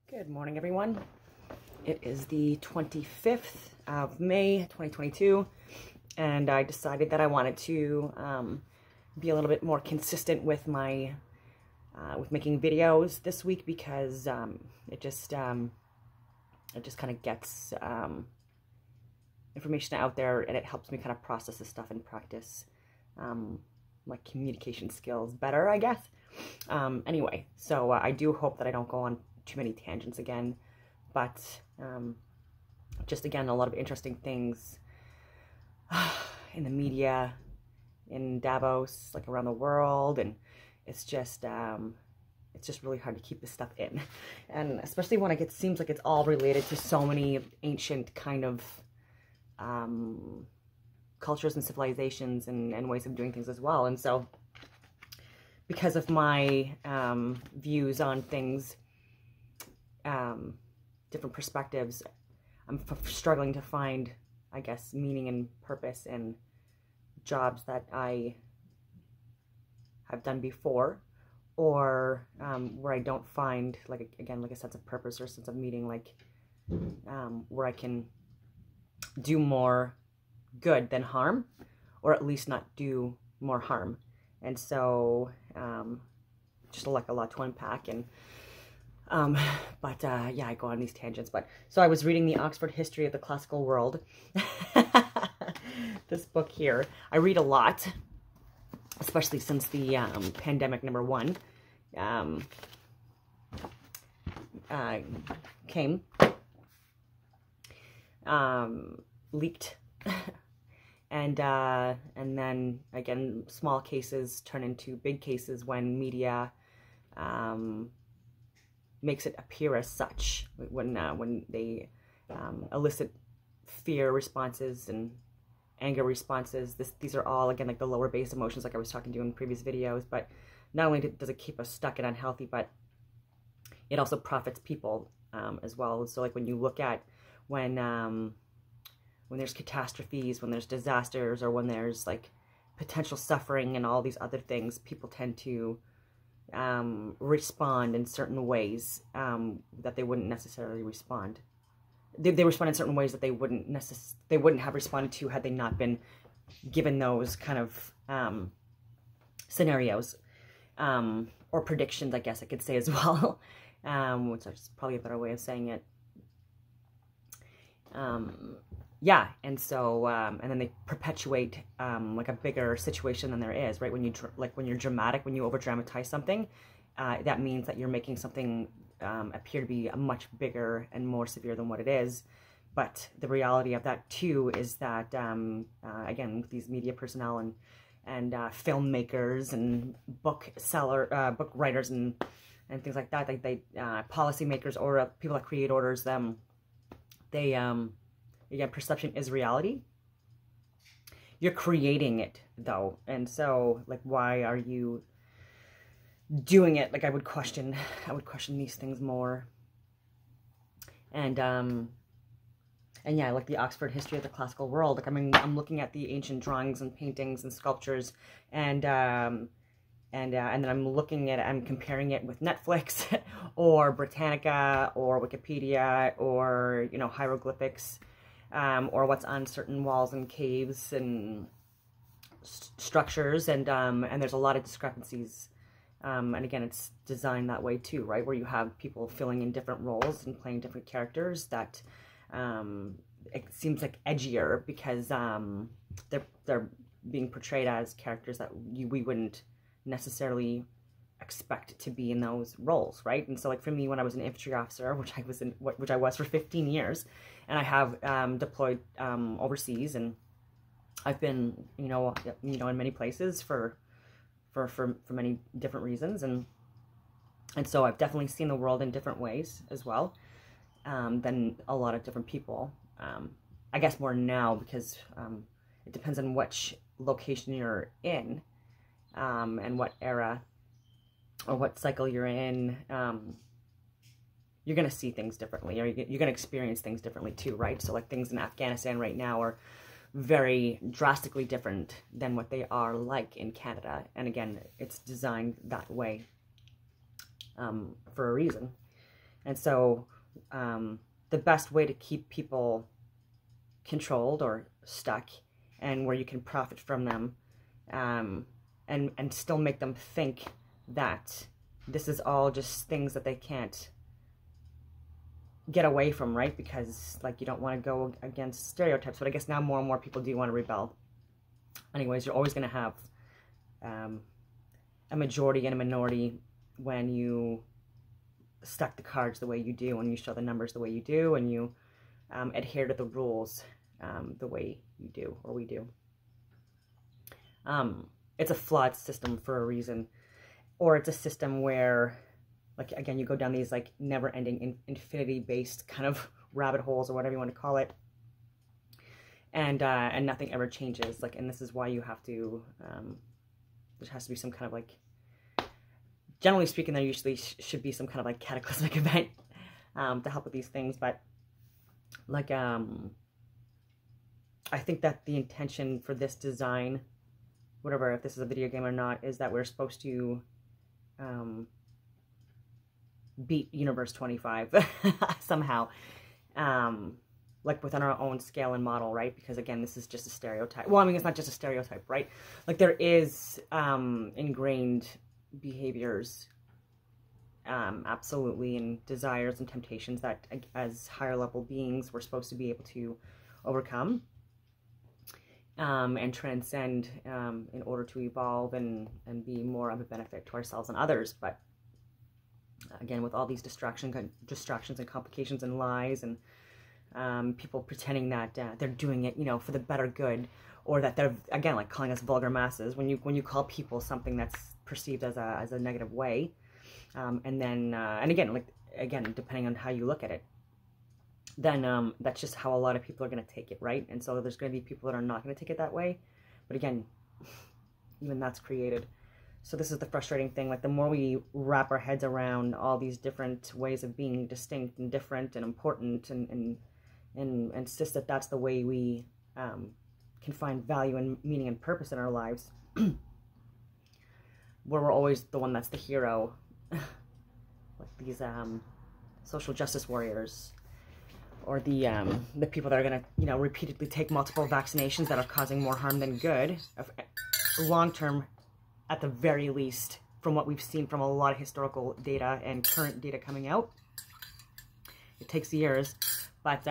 Good morning, everyone. It is the 25th of May, 2022, and I decided that I wanted to be a little bit more consistent with my with making videos this week because it just kind of gets information out there, and it helps me kind of process this stuff and practice my communication skills better, I guess. Anyway, so I do hope that I don't go on too many tangents again, but just again, a lot of interesting things in the media, in Davos, like around the world, and it's just really hard to keep this stuff in, and especially when it seems like it's all related to so many ancient kind of cultures and civilizations and ways of doing things as well. And so because of my views on things, different perspectives, I'm struggling to find, I guess, meaning and purpose in jobs that I have done before, or where I don't find, like, again, like a sense of purpose or a sense of meaning, like where I can do more good than harm, or at least not do more harm. And so just like a lot to unpack. And yeah, I go on these tangents. But so I was reading the Oxford History of the Classical World, this book here. I read a lot, especially since the pandemic #1 came, leaked, and then again, small cases turn into big cases when media makes it appear as such, when they elicit fear responses and anger responses. These are all, again, like the lower base emotions, like I was talking to in previous videos. But not only does it keep us stuck and unhealthy, but it also profits people as well. So like when you look at when there's catastrophes, when there's disasters, or when there's like potential suffering and all these other things, people tend to respond in certain ways that they wouldn't necessarily respond. They respond in certain ways that they wouldn't have responded to had they not been given those kind of scenarios or predictions, I guess I could say as well, which is probably a better way of saying it. Yeah, and so and then they perpetuate like a bigger situation than there is, right? When you're dramatic, when you over dramatize something, that means that you're making something appear to be much bigger and more severe than what it is. But the reality of that too is that again, with these media personnel and filmmakers and book writers and things like that, they policymakers or people that create orders, again, perception is reality. You're creating it, though. And so, like, why are you doing it? Like, I would question these things more. And yeah, like the Oxford History of the Classical World. Like, I mean, I'm looking at the ancient drawings and paintings and sculptures, and then I'm comparing it with Netflix or Britannica or Wikipedia or, hieroglyphics. Or what's on certain walls and caves and structures, and there's a lot of discrepancies, and again, it's designed that way too, right? Where you have people filling in different roles and playing different characters that it seems like edgier because they're being portrayed as characters that we wouldn't necessarily expect to be in those roles, right? And so, like, for me, when I was an infantry officer, which I was for 15 years, and I have deployed overseas, and I've been, in many places for many different reasons, and so I've definitely seen the world in different ways as well than a lot of different people. I guess more now because it depends on which location you're in and what era or what cycle you're in. You're going to see things differently, or you're going to experience things differently too, right? So like things in Afghanistan right now are very drastically different than what they are like in Canada. And again, it's designed that way for a reason. And so the best way to keep people controlled or stuck, and where you can profit from them, and still make them think that this is all just things that they can't get away from, right? Because like you don't want to go against stereotypes, but I guess now more and more people do want to rebel. Anyways, you're always going to have a majority and a minority when you stack the cards the way you do, and you show the numbers the way you do, and you adhere to the rules the way you do, or we do. It's a flawed system for a reason, or it's a system where, like, again, you go down these like never-ending infinity-based kind of rabbit holes, or whatever you want to call it, and nothing ever changes. Like, and this is why you have to, there has to be some kind of like, generally speaking, there usually should be some kind of like cataclysmic event to help with these things. But like, I think that the intention for this design, whatever, if this is a video game or not, is that we're supposed to beat Universe 25 somehow, like within our own scale and model, right? Because again, this is just a stereotype. Well, I mean, it's not just a stereotype, right? Like there is ingrained behaviors, absolutely, and desires and temptations that as higher level beings we're supposed to be able to overcome and transcend in order to evolve and be more of a benefit to ourselves and others. But again, with all these distractions and complications and lies, and people pretending that they're doing it, you know, for the better good, or that they're, again, like calling us vulgar masses. When you call people something that's perceived as a negative way, and then and again, depending on how you look at it, then that's just how a lot of people are going to take it, right? And so there's going to be people that are not going to take it that way. But again, even that's created. So this is the frustrating thing. Like the more we wrap our heads around all these different ways of being distinct and different and important, and insist that that's the way we can find value and meaning and purpose in our lives, where we're always the one that's the hero, like these social justice warriors, or the people that are going to, you know, repeatedly take multiple vaccinations that are causing more harm than good, long term, at the very least, from what we've seen from a lot of historical data and current data coming out. It takes years, but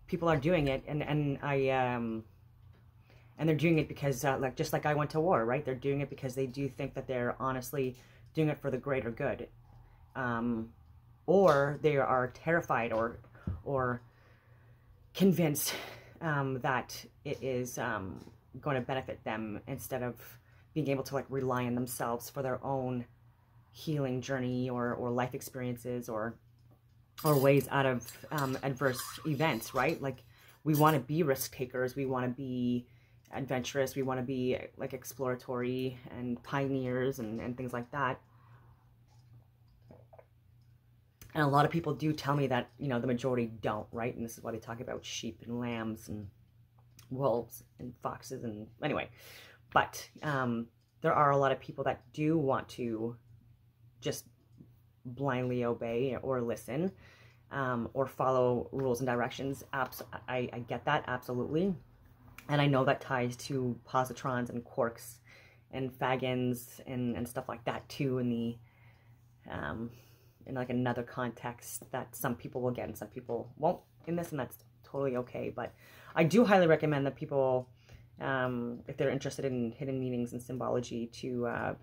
people are doing it, and they're doing it because, like, just like I went to war, right? They're doing it because they do think that they're honestly doing it for the greater good. Or they are terrified or convinced that it is going to benefit them, instead of being able to like rely on themselves for their own healing journey or life experiences or ways out of adverse events, right? Like we want to be risk takers, we want to be adventurous, we want to be like exploratory and pioneers and things like that. And a lot of people do tell me that, you know, the majority don't, right? And this is why they talk about sheep and lambs and wolves and foxes and anyway. But there are a lot of people that do want to just blindly obey or listen or follow rules and directions. I get that, absolutely. And I know that ties to positrons and quarks and fagins and stuff like that too, in the in like another context that some people will get and some people won't in this, and that's totally okay. But I do highly recommend that people, if they're interested in hidden meanings and symbology, to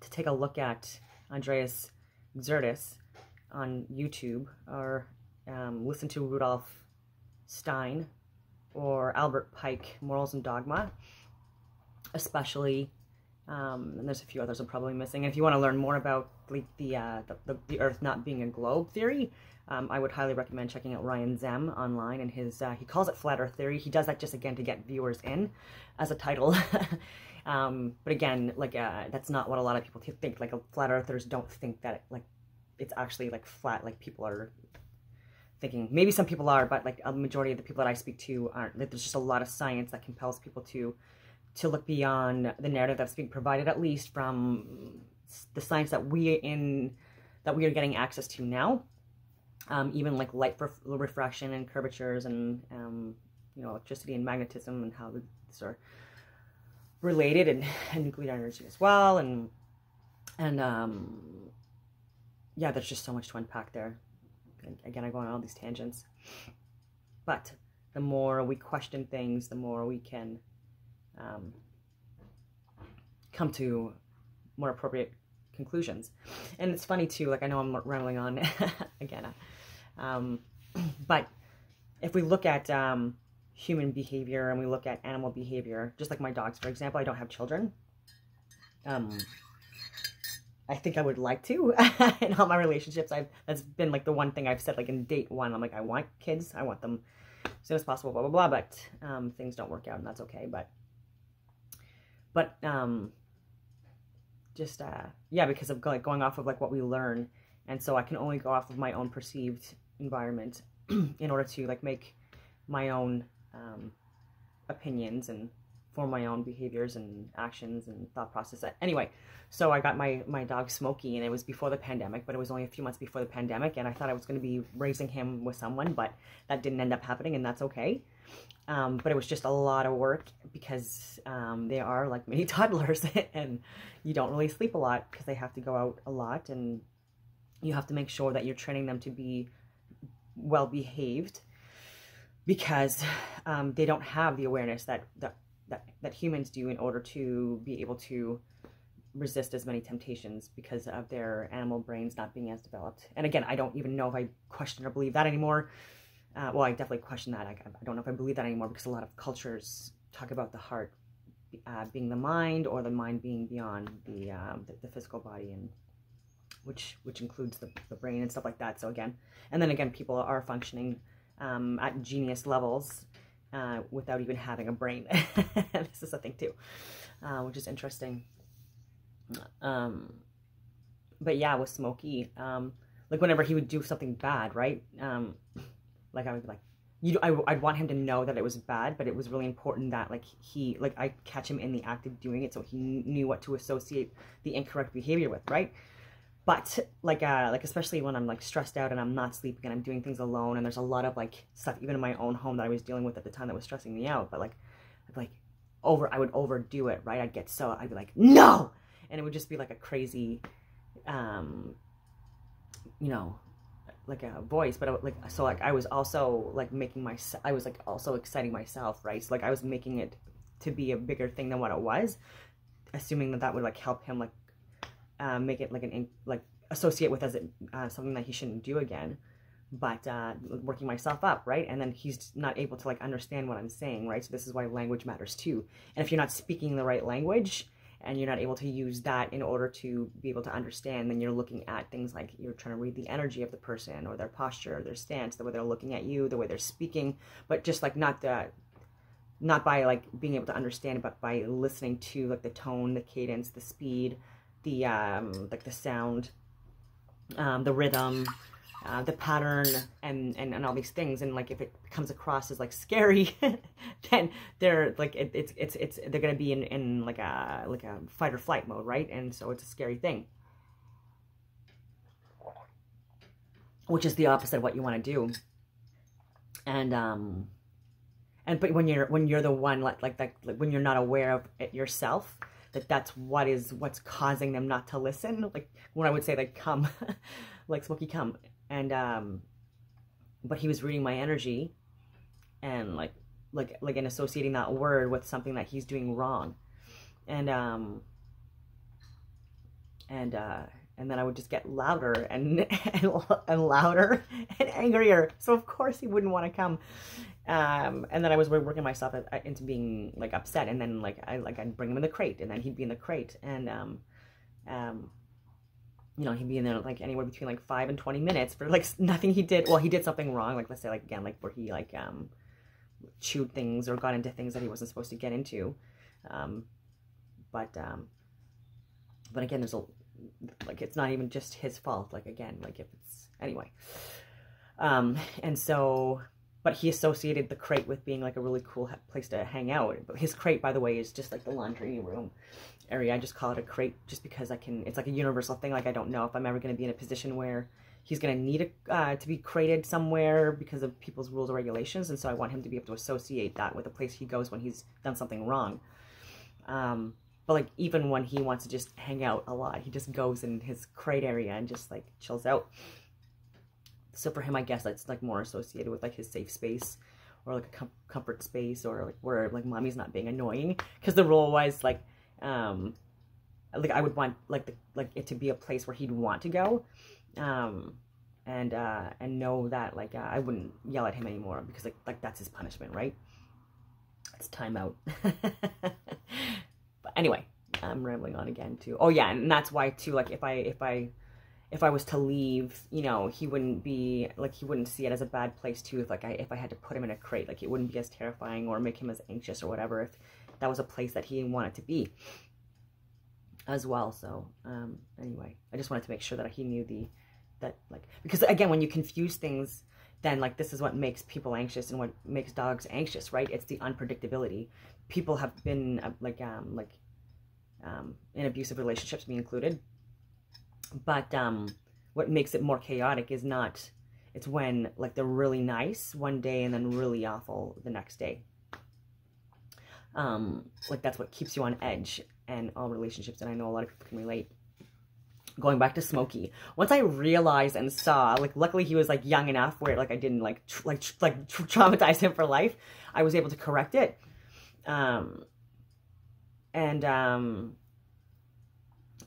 take a look at Andreas Xerxes on YouTube, or listen to Rudolf Stein or Albert Pike, Morals and Dogma, especially. And there's a few others I'm probably missing. And if you want to learn more about the Earth not being a globe theory, I would highly recommend checking out Ryan Zem online, and his he calls it Flat Earth Theory. He does that just again to get viewers in as a title. But again, like that's not what a lot of people think. Like flat earthers don't think that like it's actually like flat, like people are thinking. Maybe some people are, but like a majority of the people that I speak to aren't. Like, there's just a lot of science that compels people to look beyond the narrative that's being provided, at least from the science that we in that we are getting access to now. Even like light refraction and curvatures and, you know, electricity and magnetism and how these are related, and nuclear energy as well. And yeah, there's just so much to unpack there. Again, I go on all these tangents, but the more we question things, the more we can come to more appropriate conclusions. And it's funny too, like I know I'm rambling on again, but if we look at human behavior and we look at animal behavior, just like my dogs, for example, I don't have children. I think I would like to in all my relationships. That's been like the one thing I've said, like in date one, I'm like, I want kids, I want them as soon as possible, blah, blah, blah, but things don't work out, and that's okay. But just, yeah, because of like going off of like what we learn. And so I can only go off of my own perceived environment in order to like make my own opinions and form my own behaviors and actions and thought process. Anyway, so I got my dog Smokey, and it was before the pandemic, but it was only a few months before the pandemic, and I thought I was going to be raising him with someone, but that didn't end up happening, and that's okay. But it was just a lot of work because they are like mini toddlers, and you don't really sleep a lot because they have to go out a lot, and you have to make sure that you're training them to be well behaved, because they don't have the awareness that humans do in order to be able to resist as many temptations because of their animal brains not being as developed. And again, I don't even know if I question or believe that anymore. Well, I definitely question that. I don't know if I believe that anymore, because a lot of cultures talk about the heart being the mind, or the mind being beyond the physical body, and which includes the brain and stuff like that. So again, and then again, people are functioning at genius levels without even having a brain. This is a thing too, which is interesting. But yeah, with Smokey, like whenever he would do something bad, right? Like I would be like, I'd want him to know that it was bad, but it was really important that like I catch him in the act of doing it, so he knew what to associate the incorrect behavior with, right? But like especially when I'm like stressed out and I'm not sleeping and I'm doing things alone, and there's a lot of like stuff even in my own home that I was dealing with at the time that was stressing me out, but like I would overdo it, right? I'd be like, no, and it would just be like a crazy, you know, like a voice, but I was also like I was like also exciting myself, right? So like I was making it to be a bigger thing than what it was, assuming that would like help him like make it like associate with as something that he shouldn't do again, but working myself up, right? And then he's not able to like understand what I'm saying, right? So this is why language matters too. And if you're not speaking the right language, and you're not able to use that in order to be able to understand, then you're looking at things like you're trying to read the energy of the person, or their posture, or their stance, the way they're looking at you, the way they're speaking, but just like not by like being able to understand, but by listening to like the tone, the cadence, the speed, the like the sound, the rhythm, the pattern, and all these things. And like if it comes across as like scary, then they're like they're gonna be in like a fight or flight mode, right? And so it's a scary thing, which is the opposite of what you want to do. And but when you're the one like when you're not aware of it yourself, that's what's causing them not to listen. Like when I would say like come, like Smokey come. And but he was reading my energy, and like and associating that word with something that he's doing wrong, and then I would just get louder and louder and angrier. So of course he wouldn't want to come. And then I was working myself into being like upset, and then I'd bring him in the crate, and then he'd be in the crate, and you know, he'd be in there like anywhere between like 5 and 20 minutes for like nothing he did. Well, he did something wrong, like let's say like again, like where he like chewed things or got into things that he wasn't supposed to get into. But again, there's like it's not even just his fault. Like again, like if it's anyway. And so, but he associated the crate with being like a really cool place to hang out. But his crate, by the way, is just like the laundry room. area. I just call it a crate just because it's like a universal thing. Like I don't know if I'm ever going to be in a position where he's going to need to be crated somewhere because of people's rules or regulations. And so I want him to be able to associate that with the place he goes when he's done something wrong. But like even when he wants to just hang out a lot, he just goes in his crate area and just like chills out. So for him, I guess that's like more associated with like his safe space or like a comfort space, or like where like mommy's not being annoying. Because the rule was like I would want like it to be a place where he'd want to go, and know that like I wouldn't yell at him anymore, because like that's his punishment, right? It's time out. But anyway, I'm rambling on again too. Oh yeah, and that's why too, like if I was to leave, you know, he wouldn't see it as a bad place too. If I had to put him in a crate, like it wouldn't be as terrifying or make him as anxious or whatever if that was a place that he wanted to be as well. So anyway, I just wanted to make sure that he knew because again, when you confuse things, then like this is what makes people anxious and what makes dogs anxious, right? It's the unpredictability. People have been in abusive relationships, me included. But what makes it more chaotic is it's when like they're really nice one day and then really awful the next day. Like that's what keeps you on edge, and all relationships, and I know a lot of people can relate. Going back to Smokey, once I realized and saw, like luckily he was like young enough where like I didn't traumatize him for life. I was able to correct it. And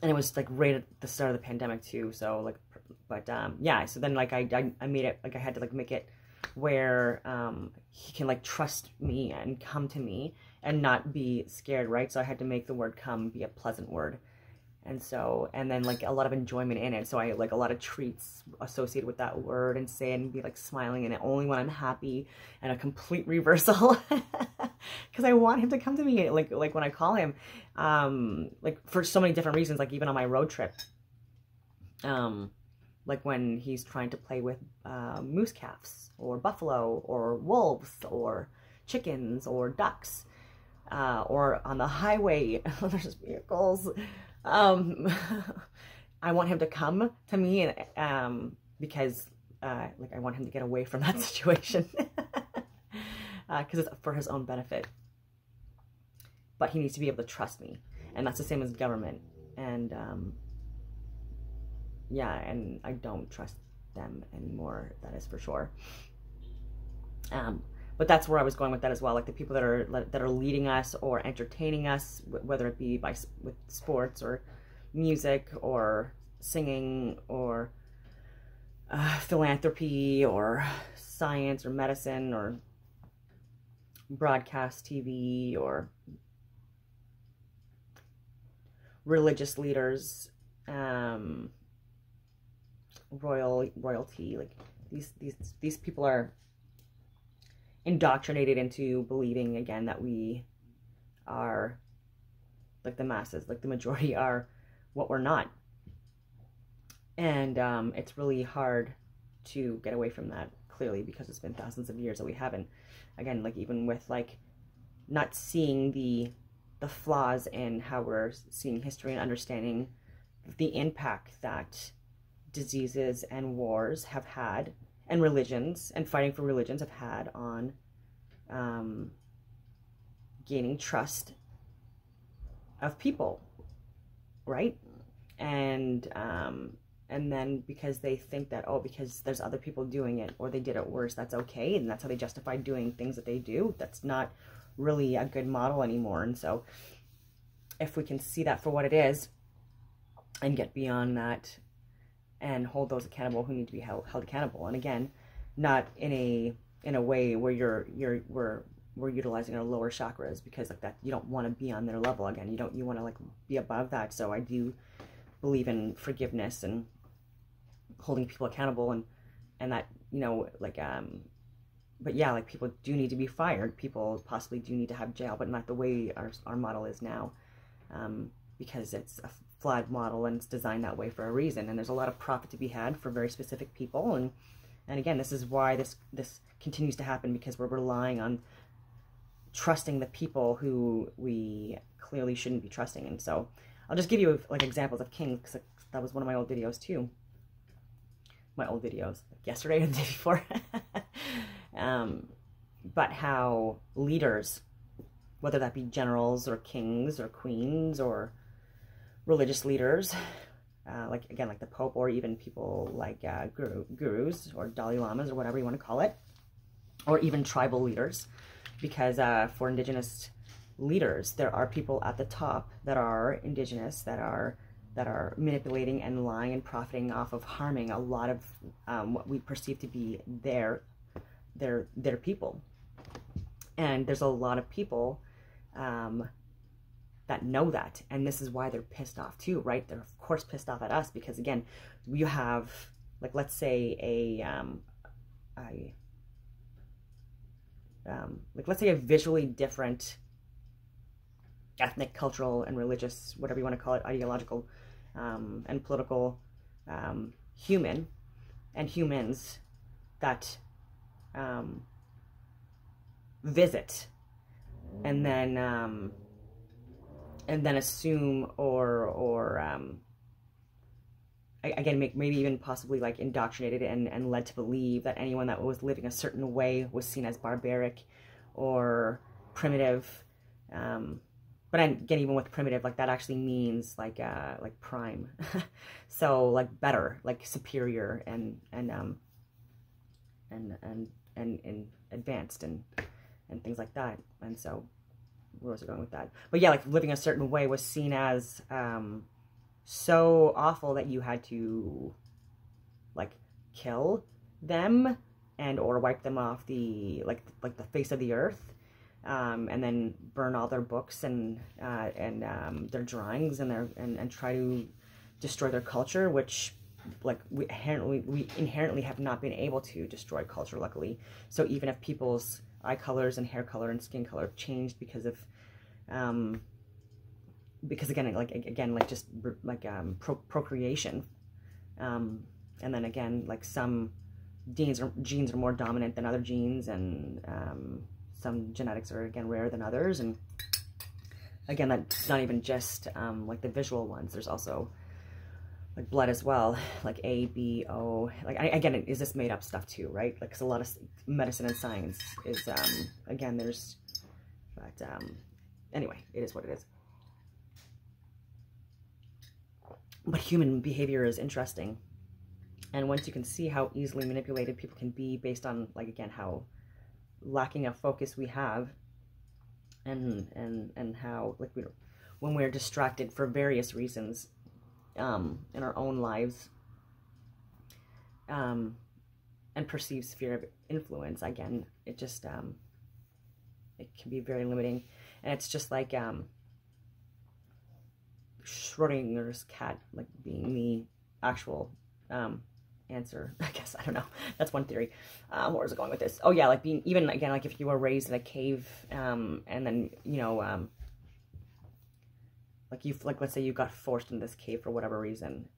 it was like right at the start of the pandemic too. So like, but yeah. So then like I made it like I had to like make it where he can like trust me and come to me and not be scared, right? So I had to make the word come be a pleasant word. And then like a lot of enjoyment in it. So I like a lot of treats associated with that word, and say it and be like smiling in it only when I'm happy, and a complete reversal. Because I want him to come to me like when I call him, like for so many different reasons, like even on my road trip, like when he's trying to play with moose calves or buffalo or wolves or chickens or ducks, or on the highway, there's vehicles. I want him to come to me, and because like I want him to get away from that situation, because it's for his own benefit. But he needs to be able to trust me, and that's the same as government. And yeah, and I don't trust them anymore. That is for sure. But that's where I was going with that as well. Like the people that are leading us or entertaining us, whether it be with sports or music or singing or philanthropy or science or medicine or broadcast TV or religious leaders, royalty. Like these people are indoctrinated into believing again that we are like the masses, like the majority are what we're not. And it's really hard to get away from that, clearly, because it's been thousands of years that we haven't. Again, like even with like not seeing the flaws in how we're seeing history and understanding the impact that diseases and wars have had, and religions and fighting for religions have had on gaining trust of people, right? And then because they think that, oh, because there's other people doing it or they did it worse, that's okay, and that's how they justify doing things that they do. That's not really a good model anymore. And so if we can see that for what it is and get beyond that and hold those accountable who need to be held accountable, and again, not in a way where we're utilizing our lower chakras, because like that, you don't want to be on their level. Again, you want to like be above that. So I do believe in forgiveness and holding people accountable, and that, you know, like but yeah, like people do need to be fired, people possibly do need to have jail, but not the way our model is now, because it's a flawed model and it's designed that way for a reason, and there's a lot of profit to be had for very specific people. And again, this is why this continues to happen, because we're relying on trusting the people who we clearly shouldn't be trusting. And so I'll just give you like examples of kings, because that was one of my old videos too. My old videos, like yesterday or the day before. But how leaders, whether that be generals or kings or queens or religious leaders, like again, like the Pope, or even people like gurus or Dalai Lamas or whatever you want to call it, or even tribal leaders, because for Indigenous leaders, there are people at the top that are Indigenous, that are manipulating and lying and profiting off of harming a lot of what we perceive to be their people. And there's a lot of people that know that, and this is why they're pissed off too, right? They're of course pissed off at us because, again, you have, like, let's say let's say a visually different ethnic, cultural, and religious, whatever you want to call it, ideological and political human and humans that visit and then assume or again, maybe even possibly like indoctrinated and led to believe that anyone that was living a certain way was seen as barbaric or primitive. But again, even with primitive, like that actually means like prime. So like better, like superior and advanced and things like that. And so where was I going with that? But yeah, like living a certain way was seen as so awful that you had to like kill them and or wipe them off the like the face of the earth, and then burn all their books and their drawings and try to destroy their culture, which like we inherently have not been able to destroy culture, luckily. So even if people's eye colors and hair color and skin color changed because of procreation, and then again, like some genes are more dominant than other genes, and some genetics are again rarer than others, and again, that's not even just like the visual ones. There's also like blood as well, like A, B, O. Like again, is this made up stuff too, right? Like, 'cause a lot of medicine and science is again, there's, but anyway, it is what it is. But human behavior is interesting, and once you can see how easily manipulated people can be based on, like, again, how lacking of focus we have, and how, like, when we're distracted for various reasons in our own lives, and perceived sphere of influence, again, it just it can be very limiting. And it's just like Schrodinger's cat, like, being the actual answer, I guess. I don't know. That's one theory. Where is it going with this? Oh yeah, like being, even again, like if you were raised in a cave, and then, you know, like let's say you got forced in this cave for whatever reason,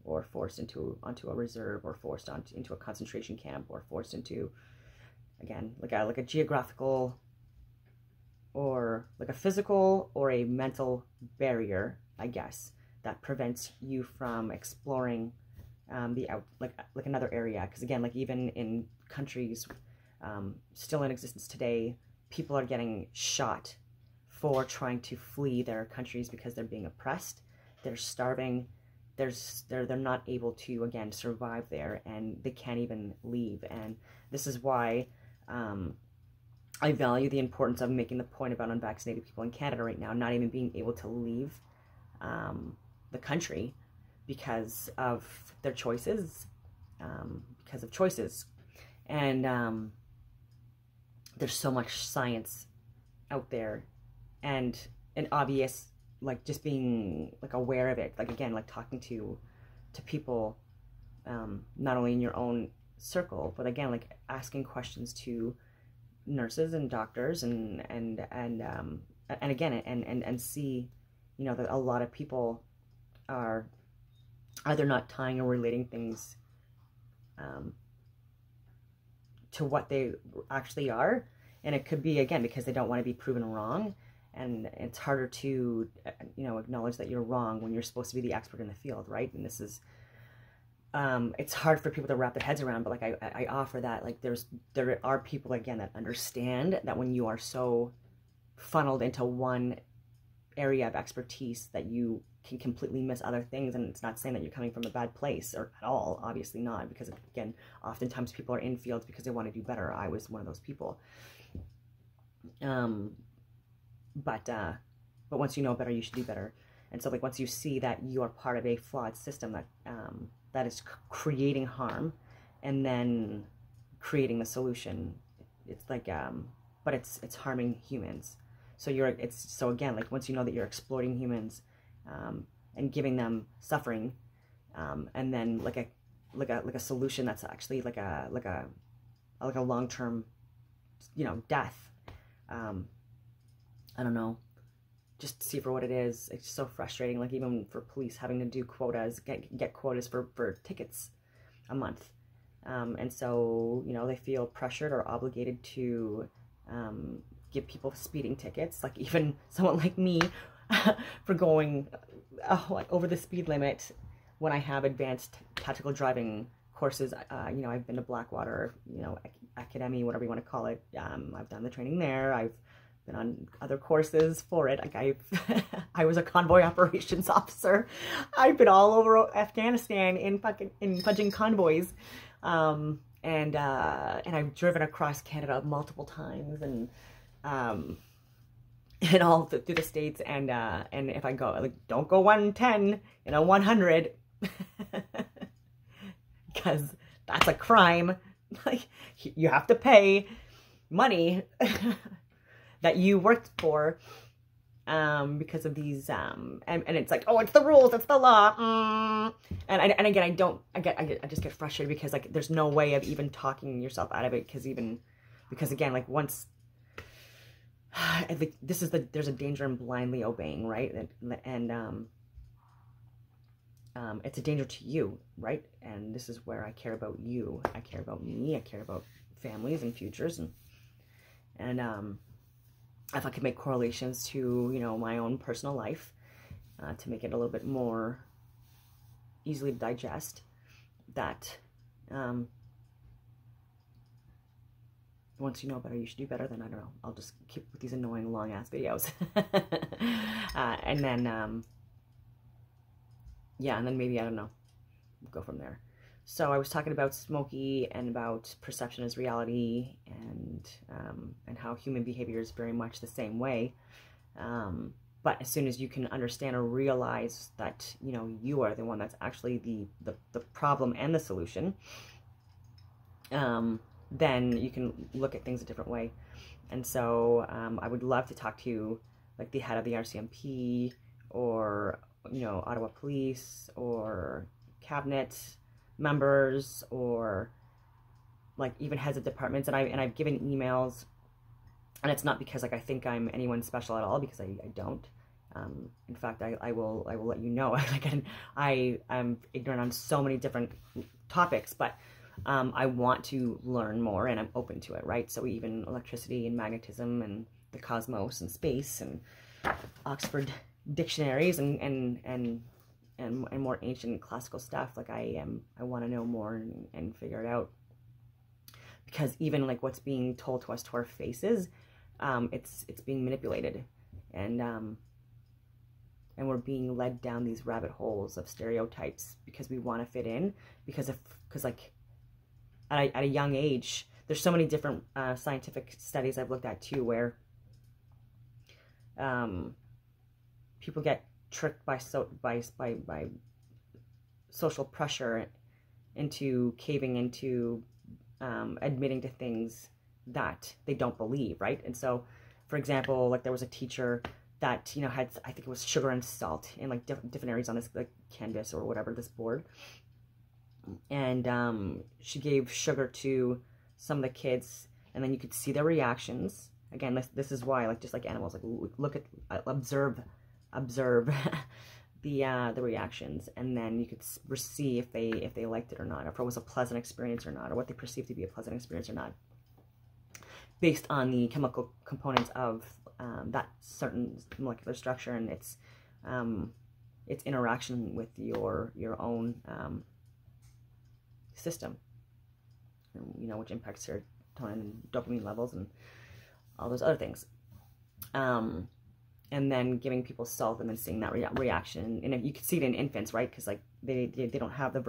or forced onto a reserve, or forced into a concentration camp, or forced into, again, like a geographical or like a physical or a mental barrier, I guess, that prevents you from exploring like another area. Because again, like even in countries still in existence today, people are getting shot for trying to flee their countries because they're being oppressed, they're starving, they're not able to, again, survive there, and they can't even leave. And this is why I value the importance of making the point about unvaccinated people in Canada right now not even being able to leave the country because of their choices, and there's so much science out there, and obvious, like, just being like aware of it, like, again, like talking to people, not only in your own circle, but again, like asking questions to nurses and doctors, and again, and see, you know, that a lot of people are either not tying or relating things to what they actually are, And it could be, again, because they don't want to be proven wrong. And it's harder to, you know, acknowledge that you're wrong when you're supposed to be the expert in the field, right? And this is, it's hard for people to wrap their heads around, but like I offer that, like there are people, again, that understand that when you are so funneled into one area of expertise that you can completely miss other things. And it's not saying that you're coming from a bad place or at all, obviously not, because again, oftentimes people are in fields because they want to do better. I was one of those people. But once you know better, you should do better. And so like once you see that you are part of a flawed system that that is creating harm and then creating the solution, it's like but it's harming humans. So so again, like once you know that you're exploiting humans and giving them suffering, and then like a solution that's actually like a long-term, you know, death. I don't know, just see for what it is. It's so frustrating. Like even for police having to do quotas, get quotas for tickets a month. And so, you know, they feel pressured or obligated to give people speeding tickets. Like even someone like me for going like over the speed limit when I have advanced tactical driving courses. You know, I've been to Blackwater, you know, Academy, whatever you want to call it. I've done the training there. I've been on other courses for it. Like I was a convoy operations officer. I've been all over Afghanistan in fudging convoys. And I've driven across Canada multiple times and all through the States. And if I go, like, don't go 110 in a 100 because that's a crime. Like you have to pay money that you worked for, because of these, and it's like, oh, it's the rules, it's the law, and again, I just get frustrated because like there's no way of even talking yourself out of it, because again, like once, like there's a danger in blindly obeying, right, and it's a danger to you, right, and this is where I care about you, I care about me, I care about families and futures, and if I could make correlations to, you know, my own personal life, to make it a little bit more easily to digest, that once you know better, you should do better, then I don't know, I'll just keep with these annoying long ass videos. And then, yeah, and then maybe, I don't know, go from there. So I was talking about Smokey and about perception as reality, and how human behavior is very much the same way. But as soon as you can understand or realize that, you know, you are the one that's actually the problem and the solution, then you can look at things a different way. And so I would love to talk to you, like the head of the RCMP, or, you know, Ottawa Police, or cabinet members, or like even heads of departments, and I've given emails, and it's not because like I think I'm anyone special at all, because I don't. In fact, I will let you know. Like I'm ignorant on so many different topics, but I want to learn more, and I'm open to it, right? So even electricity and magnetism and the cosmos and space and Oxford dictionaries and more ancient classical stuff. Like I want to know more and figure it out, because even like what's being told to us to our faces, it's being manipulated, and we're being led down these rabbit holes of stereotypes because we want to fit in, because like at a young age, there's so many different scientific studies I've looked at too, where people get tricked by social pressure into caving into admitting to things that they don't believe, right? And so, for example, like there was a teacher that, you know, had, I think it was sugar and salt in like different areas on this like canvas or whatever, this board, and she gave sugar to some of the kids, and then you could see their reactions. Again, this is why, like, just like animals, like look at, observe the reactions, and then you could see if they liked it or not, if it was a pleasant experience or not, or what they perceived to be a pleasant experience or not. based on the chemical components of that certain molecular structure and its interaction with your own system, you know, which impacts serotonin and dopamine levels and all those other things. And then giving people salt and then seeing that reaction. And you can see it in infants, right? Because like they don't have the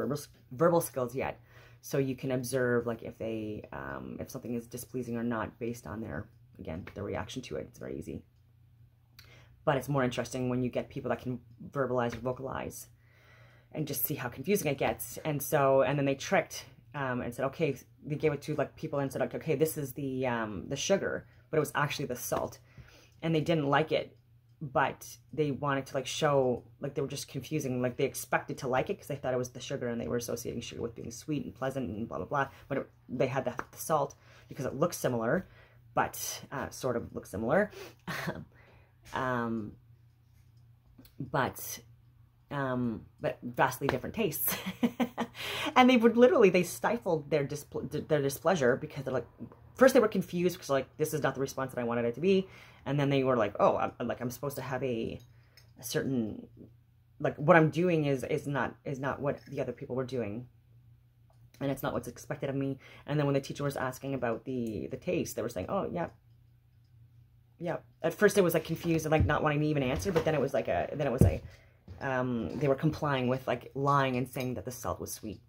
verbal skills yet. So you can observe like if they if something is displeasing or not based on their reaction to it. It's very easy. But it's more interesting when you get people that can verbalize or vocalize and just see how confusing it gets. And then they tricked and said, okay, they gave it to like people and said, okay, this is the sugar, but it was actually the salt. And they didn't like it, but they wanted to like show, like they were just confusing. Like they expected to like it because they thought it was the sugar and they were associating sugar with being sweet and pleasant and blah, blah, blah. But they had the salt because it looks similar, but sort of looks similar. But vastly different tastes. And they stifled their displeasure because they're like, first they were confused because like, this is not the response that I wanted it to be. And then they were like, oh, I'm supposed to have a certain, like what I'm doing is not what the other people were doing. And it's not what's expected of me. And then when the teacher was asking about the taste, they were saying, oh, yeah. Yeah. At first it was like confused and like not wanting to even answer, but then it was like they were complying with like lying and saying that the salt was sweet.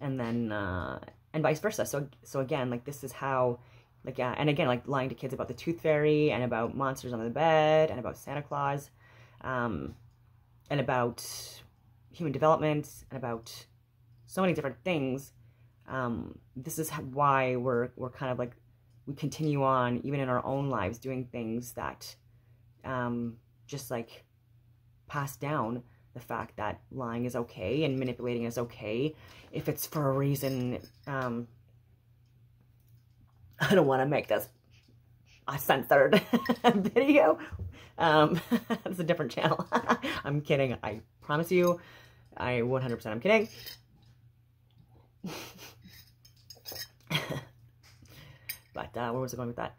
And then, and vice versa. So again, like this is how, like, and again, like lying to kids about the tooth fairy and about monsters under the bed and about Santa Claus, and about human development and about so many different things. This is why we're kind of like, we continue on even in our own lives doing things that just like pass down the fact that lying is okay and manipulating is okay if it's for a reason. I don't want to make this a censored video. It's a different channel. I'm kidding. I promise you. I 100% I'm kidding. But where was I going with that?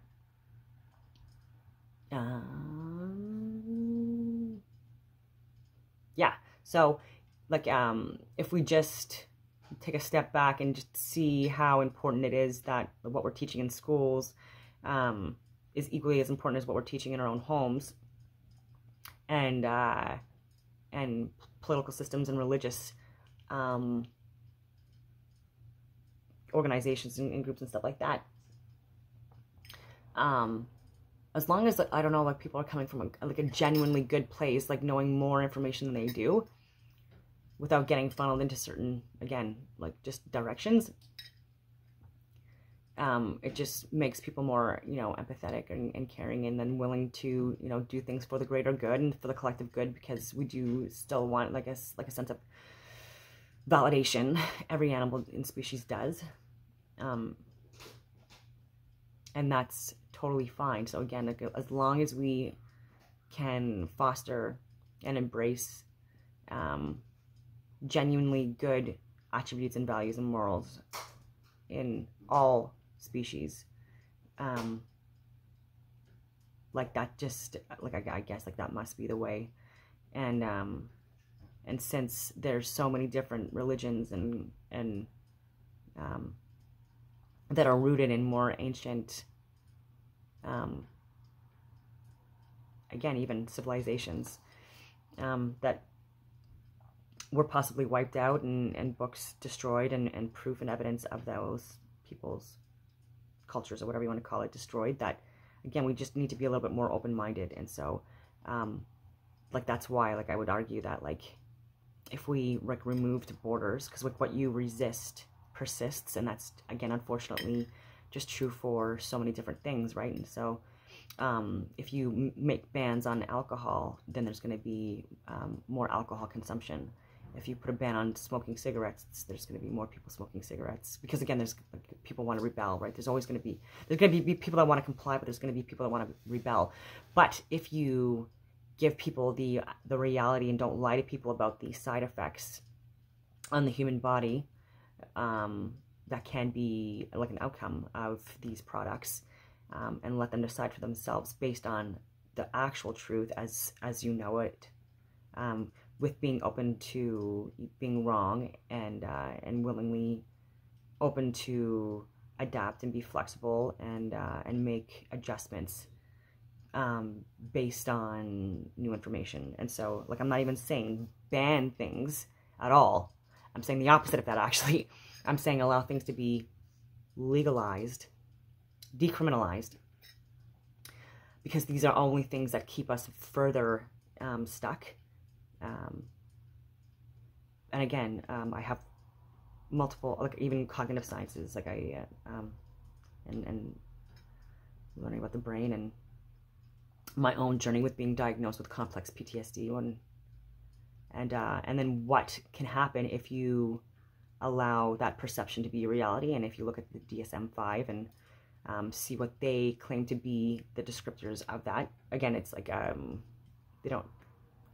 Yeah. So, like, if we just take a step back and just see how important it is that what we're teaching in schools is equally as important as what we're teaching in our own homes, and political systems and religious organizations and groups and stuff like that. As long as, like, I don't know, like people are coming from a genuinely good place, like knowing more information than they do, without getting funneled into certain, again, like just directions. It just makes people more, you know, empathetic and caring, and then willing to, you know, do things for the greater good and for the collective good, because we do still want like a sense of validation. Every animal and species does. And that's totally fine. So again, like, as long as we can foster and embrace genuinely good attributes and values and morals in all species, like that, just like I guess like that must be the way. And since there's so many different religions and that are rooted in more ancient, again, even civilizations that were possibly wiped out and books destroyed and proof and evidence of those people's cultures, or whatever you want to call it, destroyed, that, again, we just need to be a little bit more open-minded. And so, like, that's why, like, I would argue that, like, if we, like, removed borders, because, like, what you resist persists, and that's, again, unfortunately just true for so many different things, right? And so if you make bans on alcohol, then there's going to be more alcohol consumption. If you put a ban on smoking cigarettes, there's going to be more people smoking cigarettes, because, again, there's, like, people want to rebel, right? There's always going to be people that want to comply, but there's going to be people that want to rebel. But if you give people the reality and don't lie to people about the side effects on the human body, that can be like an outcome of these products, and let them decide for themselves based on the actual truth as you know it, with being open to being wrong, and willingly open to adapt and be flexible, and make adjustments based on new information. And so, like, I'm not even saying ban things at all. I'm saying the opposite of that, actually. I'm saying allow things to be legalized, decriminalized, because these are only things that keep us further stuck. And again, I have multiple, like, even cognitive sciences, like and learning about the brain, and my own journey with being diagnosed with complex PTSD, and then what can happen if you allow that perception to be a reality. And if you look at the DSM-5 and see what they claim to be the descriptors of that, again, it's like they don't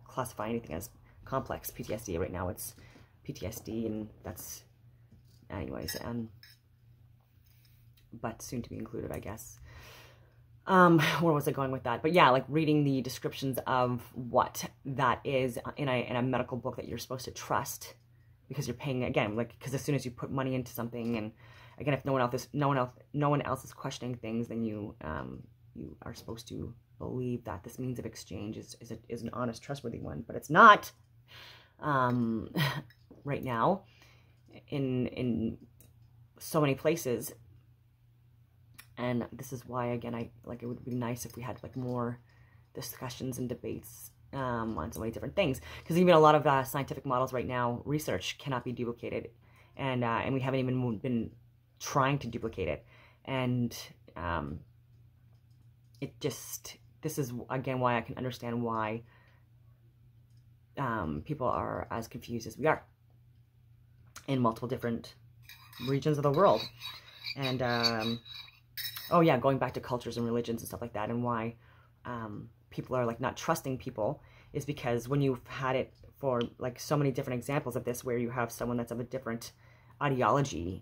classify anything as complex PTSD right now. It's PTSD, and that's, anyways, but soon to be included, I guess. Where was I going with that? But yeah, like reading the descriptions of what that is in a medical book that you're supposed to trust, because you're paying, again, like, because as soon as you put money into something, and again, if no one else is questioning things, then you are supposed to believe that this means of exchange is an honest, trustworthy one. But it's not right now in so many places. And this is why, again, it would be nice if we had like more discussions and debates on so many different things, because even a lot of scientific models right now, research cannot be duplicated, and we haven't even been trying to duplicate it. And this is again why I can understand why people are as confused as we are in multiple different regions of the world. And oh yeah, going back to cultures and religions and stuff like that, and why people are like not trusting people, is because when you've had it for like so many different examples of this, where you have someone that's of a different ideology,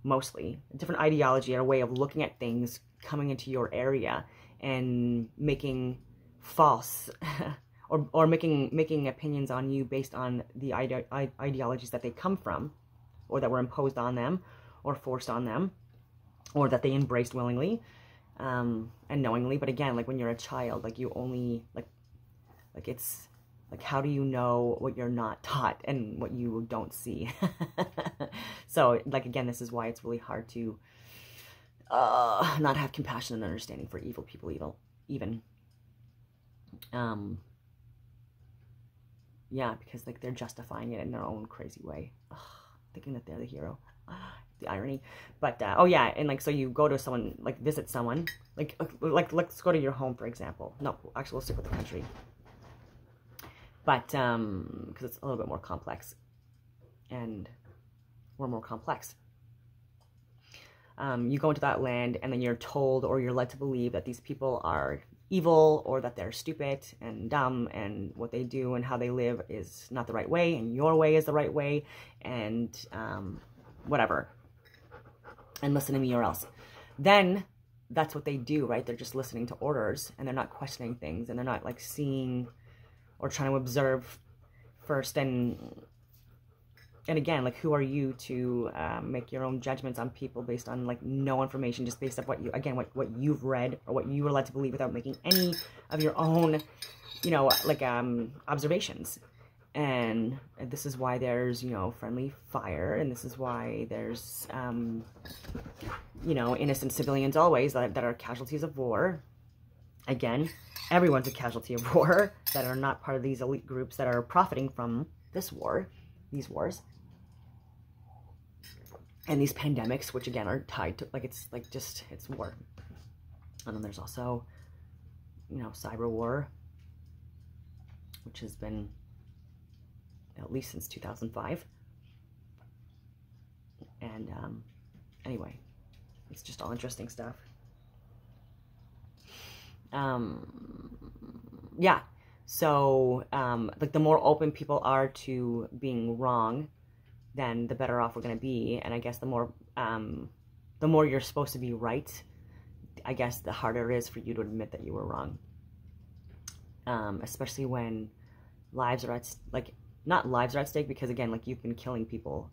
mostly a different ideology and a way of looking at things coming into your area and making false or making opinions on you based on the ideologies that they come from, or that were imposed on them or forced on them, or that they embraced willingly and knowingly. But again, like when you're a child, like you only, like it's, like how do you know what you're not taught and what you don't see? So, like, again, this is why it's really hard to not have compassion and understanding for evil people, even. Yeah, because like they're justifying it in their own crazy way, thinking that they're the hero. The irony. But oh yeah, and like, so you go to someone, like visit someone, like let's go to your home, for example. No, actually, we'll stick with the country. But because it's a little bit more complex, and we're more complex. You go into that land, and then you're told, or you're led to believe, that these people are evil, or that they're stupid and dumb, and what they do and how they live is not the right way, and your way is the right way, and whatever, and listen to me or else. Then that's what they do, right? They're just listening to orders, and they're not questioning things, and they're not like seeing or trying to observe first. And again, like, who are you to make your own judgments on people based on like no information, just based on what you, again, what you've read or what you were led to believe, without making any of your own, you know, like observations. And this is why there's, you know, friendly fire, and this is why there's you know, innocent civilians always that are casualties of war. Again, everyone's a casualty of war, that are not part of these elite groups that are profiting from this war, these wars, and these pandemics, which again are tied to, like, it's like just, it's war. And then there's also, you know, cyber war, which has been at least since 2005. And anyway, it's just all interesting stuff. Yeah, so like the more open people are to being wrong, then the better off we're going to be. And I guess the more you're supposed to be right, I guess the harder it is for you to admit that you were wrong. Especially when lives are at, like, not lives are at stake, because again, like, you've been killing people.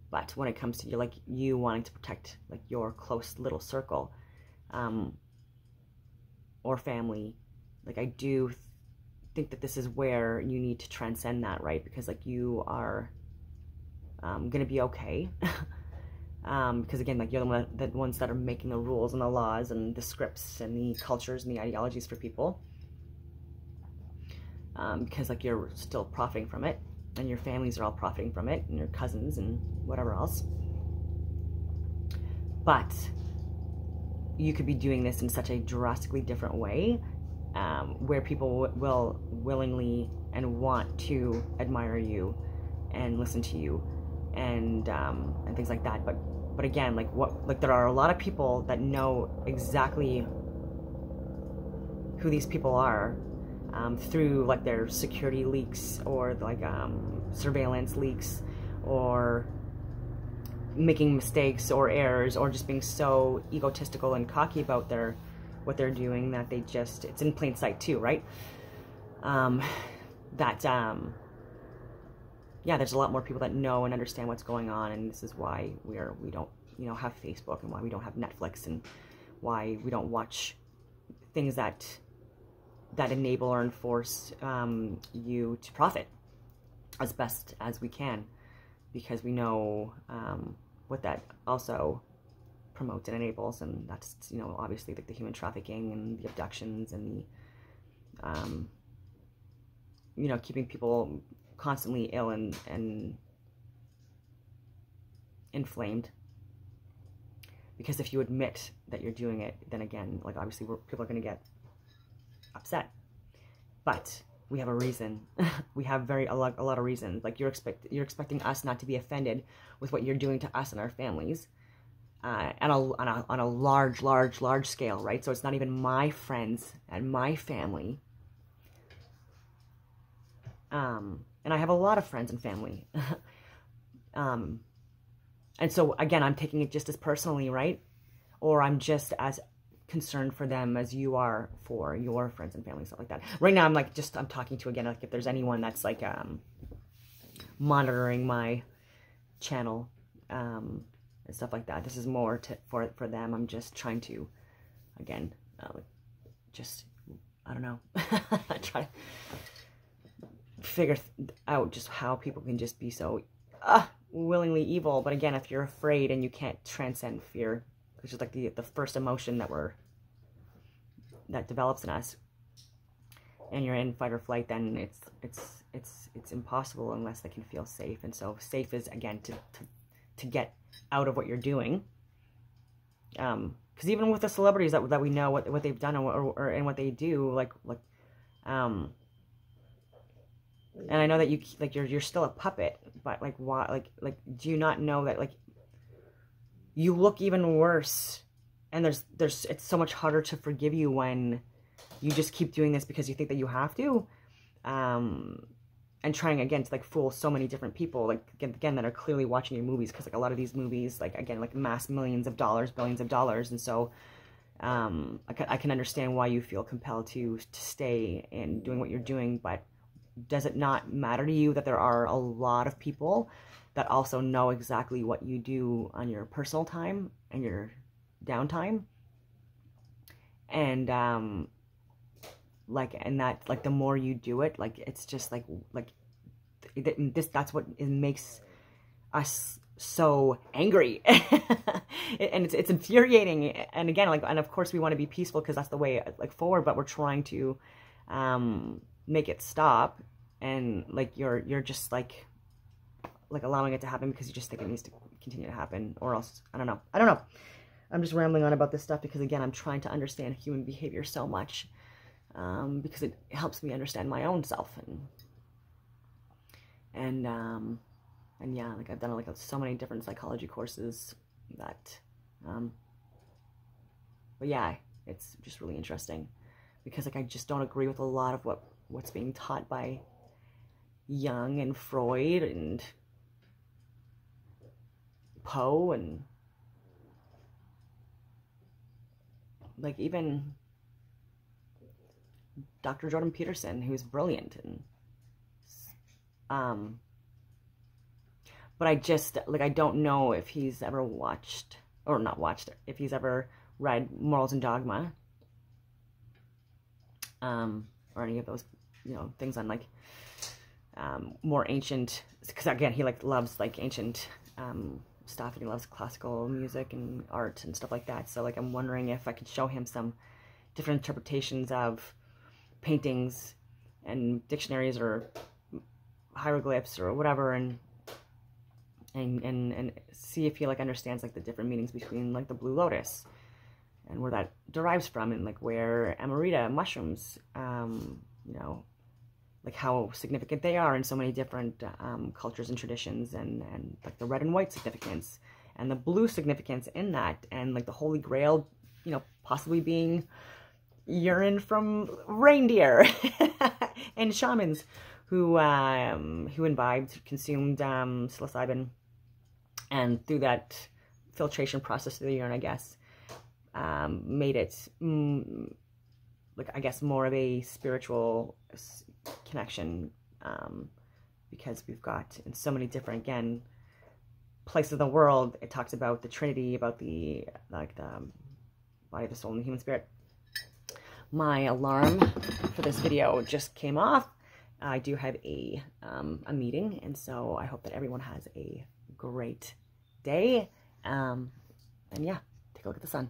But when it comes to you wanting to protect like your close little circle, or family, like, I do think that this is where you need to transcend that, right? Because like, you are gonna be okay. Because again, like, you're the ones that are making the rules and the laws and the scripts and the cultures and the ideologies for people. Because like, you're still profiting from it, and your families are all profiting from it, and your cousins and whatever else. But you could be doing this in such a drastically different way, where people will willingly and want to admire you and listen to you, and things like that. But again, like there are a lot of people that know exactly who these people are, through like their security leaks, or like surveillance leaks, or making mistakes or errors, or just being so egotistical and cocky about what they're doing, that they just, it's in plain sight too, right? Yeah, there's a lot more people that know and understand what's going on, and this is why we don't, have Facebook, and why we don't have Netflix, and why we don't watch things that enable or enforce you to profit as best as we can, because we know what that also promotes and enables, and that's, obviously like the human trafficking and the abductions and the keeping people constantly ill and inflamed. Because if you admit that you're doing it, then again, like, obviously people are going to get upset. But we have a reason. We have a lot of reasons. Like, you're expecting us not to be offended with what you're doing to us and our families, on a large scale, right? So it's not even my friends and my family. And I have a lot of friends and family. And so again, I'm taking it just as personally, right? Or I'm just as concerned for them as you are for your friends and family, stuff like that. Right now, I'm talking to, again, like, if there's anyone that's like monitoring my channel and stuff like that, this is more for them. I'm just trying to, again, I don't know, try to figure out just how people can just be so willingly evil. But again, if you're afraid and you can't transcend fear, which is like the first emotion that develops in us, and you're in fight or flight, then it's impossible unless they can feel safe. And so safe is, again, to get out of what you're doing. Because even with the celebrities that we know what they've done and what they do, and I know that you're still a puppet, but like, why, like do you not know that, like, you look even worse, and it's so much harder to forgive you when you just keep doing this because you think that you have to, and trying again to like fool so many different people, like, again that are clearly watching your movies, because like a lot of these movies, like, again, like, mass millions of dollars, billions of dollars, and so I can understand why you feel compelled to stay in doing what you're doing. But does it not matter to you that there are a lot of people that also know exactly what you do on your personal time and your downtime? And that the more you do it, like, it's just that's what makes us so angry. And it's infuriating. And again, like, and of course we want to be peaceful because that's the way, like, forward, but we're trying to make it stop, and like you're just like allowing it to happen because you just think it needs to continue to happen, or else I don't know. I'm just rambling on about this stuff because, again, I'm trying to understand human behavior so much, because it helps me understand my own self, and yeah, like, I've done like so many different psychology courses that but yeah, it's just really interesting because, like, I just don't agree with a lot of what's being taught by Jung and Freud and Poe, and like even Dr. Jordan Peterson, who's brilliant. And but I just, like, I don't know if he's ever watched, or not watched, if he's ever read Morals and Dogma, or any of those, you know, things on, like, more ancient, because again, he, like, loves, like, ancient, stuff, and he loves classical music and art and stuff like that. So, like, I'm wondering if I could show him some different interpretations of paintings and dictionaries or hieroglyphs or whatever, and see if he, like, understands, like, the different meanings between, like, the blue lotus and where that derives from, and, like, where Amanita mushrooms, you know, like, how significant they are in so many different cultures and traditions, and like the red and white significance and the blue significance in that, and like the Holy Grail, you know, possibly being urine from reindeer and shamans who imbibed, consumed psilocybin, and through that filtration process through the urine, I guess, made it like, I guess, more of a spiritual connection, because we've got, in so many different, again, places of the world, it talks about the Trinity, about the, like, the body, the soul, and the human spirit. My alarm for this video just came off. I do have a meeting, and so I hope that everyone has a great day. And yeah, take a look at the sun.